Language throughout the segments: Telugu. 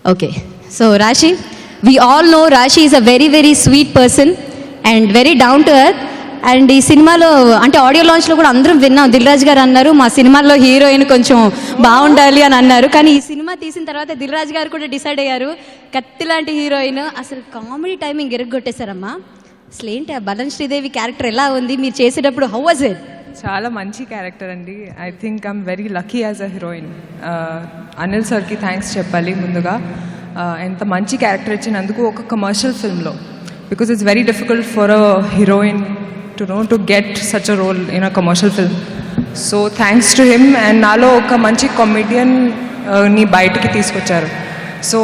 Okay, so Rashi, we all know Rashi is a very, very sweet person and very down to earth. And ఈ సినిమాలో అంటే ఆడియో లాంచ్లో కూడా అందరం విన్నాం, దిల్ రాజు గారు అన్నారు మా సినిమాలో హీరోయిన్ కొంచెం బాగుండాలి అని అన్నారు. కానీ ఈ సినిమా తీసిన తర్వాత దిల్ రాజు గారు కూడా డిసైడ్ అయ్యారు కత్తి లాంటి హీరోయిన్. అసలు కామెడీ టైమింగ్ ఎరగొట్టేశారమ్మా. అసలు ఏంటి ఆ బలన్ శ్రీదేవి క్యారెక్టర్ ఎలా ఉంది మీరు చేసేటప్పుడు? How was it? చాలా మంచి క్యారెక్టర్ అండి. I think I'm very lucky as a heroine. Anil సార్కి థ్యాంక్స్ చెప్పాలి ముందుగా. ఎంత మంచి క్యారెక్టర్ ఇచ్చినందుకు ఒక కమర్షియల్ ఫిల్మ్లో, because it's very difficult for a heroine to get such a role in a commercial film. So thanks to him, and నాలో ఒక మంచి కామెడియన్ ని బయటికి తీసుకొచ్చారు. సో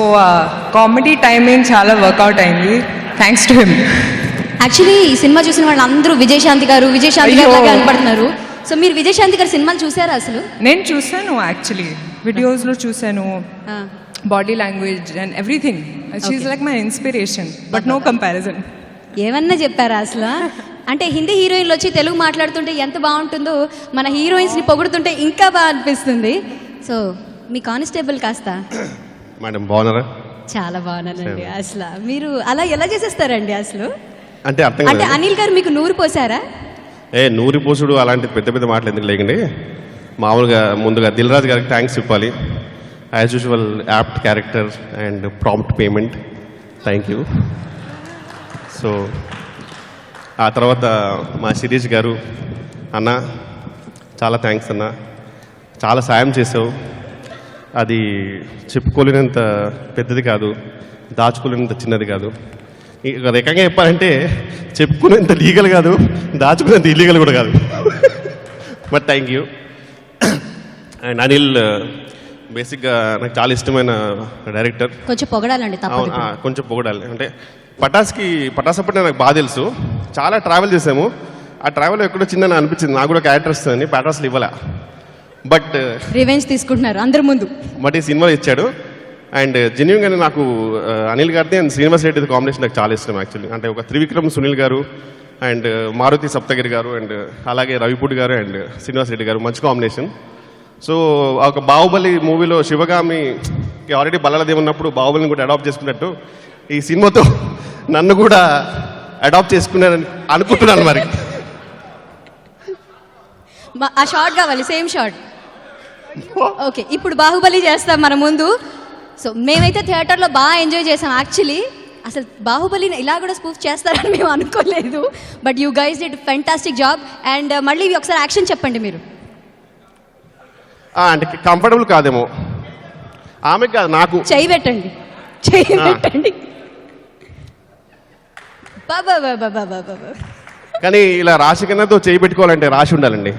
కామెడీ టైమింగ్ చాలా వర్కౌట్ అయింది థ్యాంక్స్ టు హిమ్. యాక్చువల్లీ ఈ సినిమా చూసిన వాళ్ళు అందరూ విజయశాంతి గారు లాగా కనపడుతున్నారు. సో మీరు విజయశాంతి గారి సినిమాలు చూసారా? అసలు నేను చూసాను, యాక్చువల్లీ వీడియోస్లో చూసాను. Body language and everything, she's like my inspiration, but no comparison. ఏమన్నా చెప్పారా అసలు? అంటే హిందీ హీరోయిన్లు వచ్చి తెలుగు మాట్లాడుతుంటే ఎంత బాగుంటుందో, మన హీరోయిన్స్ని పొగుడుతుంటే ఇంకా బాగా అనిపిస్తుంది. సో మీ కానిస్టేబుల్ కాస్త మేడం బాగున్నారా? చాలా బాగున్నానండి. అసలు మీరు అలా ఎలా చేసేస్తారండి అసలు? అంటే అర్థం అంటే అనిల్ గారు మీకు నూరు పోసారా? నూరి పోసుడు అలాంటి పెద్ద పెద్ద మాటలు ఎందుకు లేకండి. మామూలుగా ముందుగా దిల్ రాజు గారికి థ్యాంక్స్ చెప్పాలి. As usual apt character and prompt payment, thank you. So ఆ తర్వాత మా శిరీష్ గారు, అన్న చాలా థ్యాంక్స్ అన్న, చాలా సాయం చేసావు. అది చెప్పుకోలేనంత పెద్దది కాదు, దాచుకోలేనంత చిన్నది కాదు. ఒక రకంగా చెప్పాలంటే చెప్పుకునేంత లీగల్ కాదు, దాచుకునేంత ఇల్లీగల్ కూడా కాదు. But thank you. And Anil బేసిక్గా నాకు చాలా ఇష్టమైన డైరెక్టర్. కొంచెం పొగడాలండి. కొంచెం పొగడాలి అంటే పటాస్ అప్పుడు నాకు బాగా తెలుసు. చాలా ట్రావెల్ చేసాము. ఆ ట్రావెల్ ఎక్కడో చిన్న అనిపించింది నాకు కూడా క్యారెక్టర్ వస్తుందని. పటాస్లు ఇవ్వాల, బట్ రివెంజ్ తీసుకుంటున్నారు అందరి ముందు. బట్ ఈ సినిమాలో ఇచ్చాడు. అండ్ జెన్యున్గానే నాకు అనిల్ గారిది అండ్ శ్రీనివాస్ రెడ్డి కాంబినేషన్ నాకు చాలా ఇష్టం యాక్చువల్లీ. అంటే ఒక త్రివిక్రమ్ సునీల్ గారు అండ్ మారుతి సప్తగిరి గారు అండ్ అలాగే రవిపూడి గారు అండ్ శ్రీనివాస్ రెడ్డి గారు మంచి కాంబినేషన్. సో ఒక బాహుబలి మూవీలో శివగామికి ఆల్రెడీ బల్లలదేవి ఉన్నప్పుడు బాహుబలిని కూడా అడాప్ట్ చేసుకున్నట్టు ఈ సినిమాతో నన్ను కూడా అడాప్ట్ చేసుకున్నారని అనుకుంటున్నాను. మరి ఆ షార్ట్ కావాలి, సేమ్ షార్ట్. ఓకే, ఇప్పుడు బాహుబలి చేస్తాం మన ముందు. సో మేమైతే థియేటర్లో బాగా ఎంజాయ్ చేసాం. యాక్చువల్లీ అసలు బాహుబలిని ఇలా కూడా స్పూఫ్ చేస్తారని మేము అనుకోలేదు. But you guys did fantastic job. And మళ్ళీ ఒకసారి యాక్షన్ చెప్పండి మీరు. అంటే కంఫర్టబుల్ కాదేమో ఆమె కాదు, నాకు. చెయ్యి పెట్టండి, చెయ్యి పెట్టండి. కానీ ఇలా రాశి కన్నాతో చేయి పెట్టుకోవాలంటే రాశి ఉండాలండి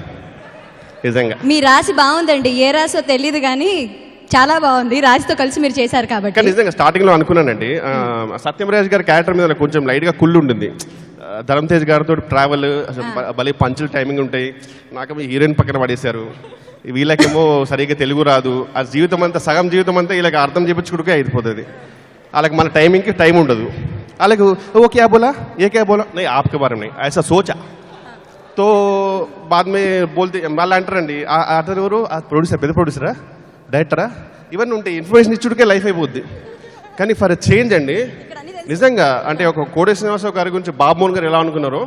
నిజంగా. మీ రాశి బాగుందండి, ఏ రాశో తెలియదు కానీ చాలా బాగుంది. రాశితో కలిసి మీరు చేశారు కాబట్టి. నిజంగా స్టార్టింగ్ లో అనుకున్నానండి, సత్యమరాజ్ గారి క్యారెక్టర్ మీద కొంచెం లైట్ గా కుళ్ళు ఉంటుంది. ధరమ్ తేజ్ గారితో ట్రావెల్ అసలు భలే పంచులు టైమింగ్ ఉంటాయి. నాకేమో హీరోయిన్ పక్కన పడేశారు. వీళ్ళకేమో సరిగ్గా తెలుగు రాదు. ఆ జీవితం అంతా సగం జీవితం అంతా వీళ్ళకి అర్థం చేయించుకుంటే అయిపోతుంది. వాళ్ళకి మన టైమింగ్కి టైం ఉండదు. అలాగే वो क्या बोला, ये क्या बोला, नहीं आपके बारे में नहीं ऐसा सोचा तो बाद में बोलते మళ్ళీ అంటారండి. అతను ఎవరు, ప్రొడ్యూసర్, పెద్ద ప్రొడ్యూసరా, డైరెక్టరా, ఇవన్నీ ఉంటాయి. ఇన్ఫర్మేషన్ ఇచ్చుడికే లైఫ్ అయిపోద్ది. కానీ ఫర్ చేంజ్ అండి నిజంగా. అంటే ఒక కోడే శ్రీనివాసరావు గారి గురించి బాబు మోహన్ గారు ఎలా అనుకున్నారో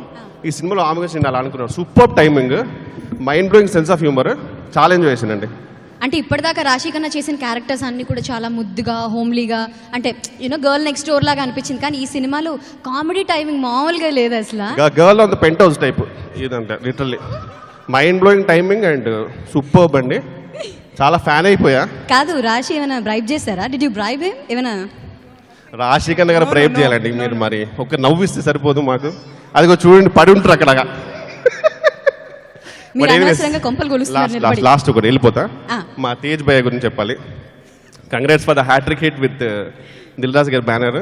ఈ సినిమాలో ఆమె గురించి నేను అలా అనుకున్నాను. Super timing, mind blowing sense of humour, చాలా ఎంజాయ్ చేశానండి. అంటే ఇప్పటిదాకా రాశి కన్నా చేసిన క్యారెక్టర్స్ అన్ని కూడా చాలా ముద్దుగా, హోమ్లీగా, అంటే యూనో గర్ల్ నెక్స్ట్ డోర్ లాగా అనిపించింది. కానీ ఈ సినిమాలో కామెడీ టైమింగ్ మామూలుగా లేదు అసలు. Girl on the penthouse type ఇదంటే literally mind blowing timing and superb అండి. చాలా ఫ్యాన్ అయిపోయా. కాదు, రాశి ఏమైనా బ్రైబ్ చేశారా? డిడ్ యూ బ్రైబ్ హిమ్ ఏమైనా? రాశి కన్నా గారు బ్రైబ్ చేయాలండి మీరు. మరి ఒక నవ్విస్తే సరిపోదు మాకు. అదిగో చూడండి పడి ఉంటారు అక్కడ. లాస్ట్ ఒకటి వెళ్ళిపోతా. మా తేజ్ భయ్య గురించి చెప్పాలి. Congrats for the hattrick hit with Dil Raju గారి బ్యానర్.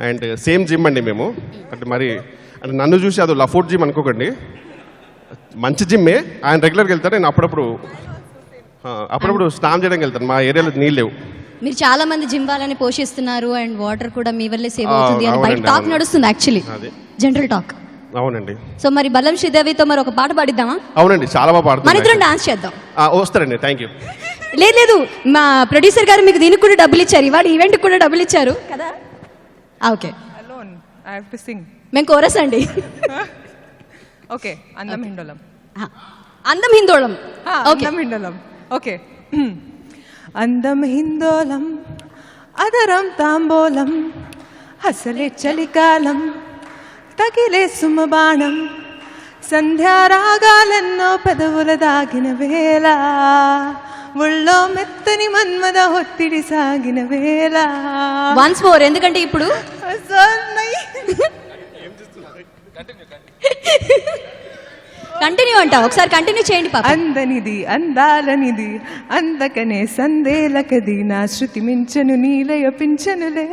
అండ్ సేమ్ జిమ్ అండి మేము. అంటే మరి అంటే నన్ను చూసి అది లఫోర్ట్ జిమ్ అనుకోకండి, మంచి జిమ్మే. ఆయన రెగ్యులర్గా వెళ్తారు, నేను అప్పుడప్పుడు స్నానం చేయడానికి వెళ్తాను. మా ఏరియాలో నీళ్ళు లేవు. మీరు చాలా మంది జిమ్ వాళ్ళని పోషిస్తున్నారు అండ్ వాటర్ కూడా మీ వల్లే సేవ్ అవుతుంది అని బయట టాక్ నడుస్తుంది. Actually general talk. అవునండి. సో మరి బలం శ్రీదేవితో మరి ఒక పాట పాడిద్దామా? అవునండి, చాలా బాగా పాడుతుంది. మన ఇద్దరం డాన్స్ చేద్దాం. వస్తారండి. Thank you. లేదు లేదు మా ప్రొడ్యూసర్ గారు మీకు దీనికి కూడా డబ్బులు ఇచ్చారు, ఇవాళ ఈవెంట్కి కూడా డబ్బులు ఇచ్చారు కదా. Okay, alone I have to sing. మేము కోరస్ అండి. ఓకే, అందం హిండోలం. అందం హిందోళం. ఓకే, అందం హిండోలం. ఓకే. అందం హిందోళం, అదరం తాంబోలం, అసలే చలికాలం, తగిలే సుమబాణం, సంధ్యారాగాలెన్నో పెదవుల దాగిన వేళ, ఒళ్ళో మెత్తని మన్మద ఒత్తిడి సాగిన వేళ. వన్స్ మోర్, ఎందుకంటే ఇప్పుడు కంటిన్యూ అంట, ఒకసారి కంటిన్యూ చేయండి పాప. అందనిది అందాలనిది, అందకనే సందేలకది, నా శృతి మించను నీలయ పించనులే.